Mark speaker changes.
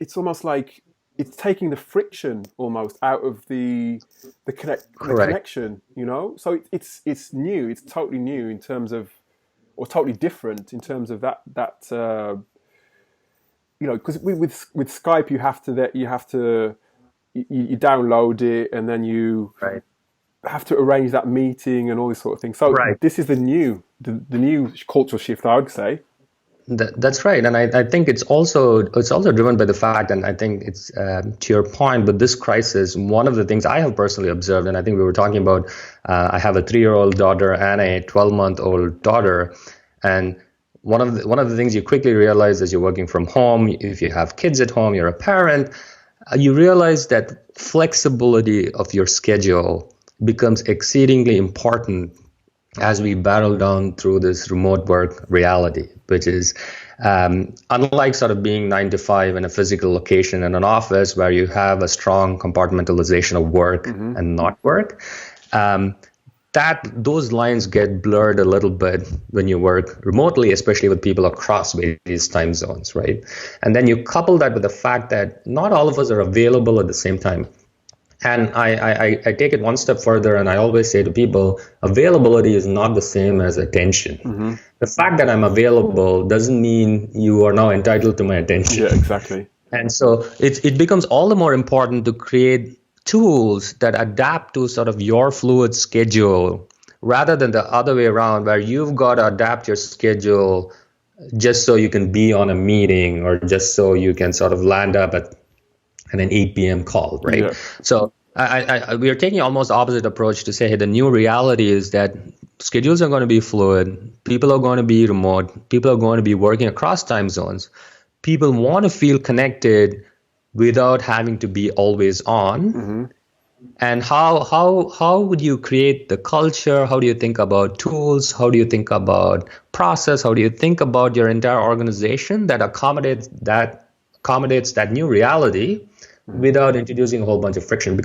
Speaker 1: it's almost like it's taking the friction almost out of the
Speaker 2: Correct.
Speaker 1: connection, you know. So it's new. It's totally new in terms of, or totally different in terms of that. You know, because with Skype, you have to you download it, and then you
Speaker 2: Right.
Speaker 1: have to arrange that meeting and all this sort of thing. So
Speaker 2: Right.
Speaker 1: this is the new cultural shift, I would say.
Speaker 2: That's right, and I think it's also driven by the fact, and I think it's to your point. But this crisis, one of the things I have personally observed, and I think we were talking about, I have a 3-year-old daughter and a 12-month-old daughter, and one of the things you quickly realize as you're working from home, if you have kids at home, you're a parent, you realize that flexibility of your schedule becomes exceedingly important as we battle down through this remote work reality, which is unlike sort of being 9 to 5 in a physical location in an office where you have a strong compartmentalization of work
Speaker 1: Hmm.
Speaker 2: and not work, um, that those lines get blurred a little bit when you work remotely, especially with people across various time zones, right? And then you couple that with the fact that not all of us are available at the same time. And I take it one step further, and I always say to people, availability is not the same as attention.
Speaker 1: Hmm.
Speaker 2: The fact that I'm available doesn't mean you are now entitled to my attention.
Speaker 1: Yeah, exactly.
Speaker 2: And so it becomes all the more important to create tools that adapt to sort of your fluid schedule rather than the other way around, where you've got to adapt your schedule just so you can be on a meeting or just so you can sort of land up at and an 8 p.m. call, right?
Speaker 1: Yeah.
Speaker 2: So we are taking almost opposite approach to say, hey, the new reality is that schedules are going to be fluid. People are going to be remote. People are going to be working across time zones. People want to feel connected without having to be always on.
Speaker 1: Hmm.
Speaker 2: And how would you create the culture? How do you think about tools? How do you think about process? How do you think about your entire organization that accommodates that new reality without introducing a whole bunch of friction?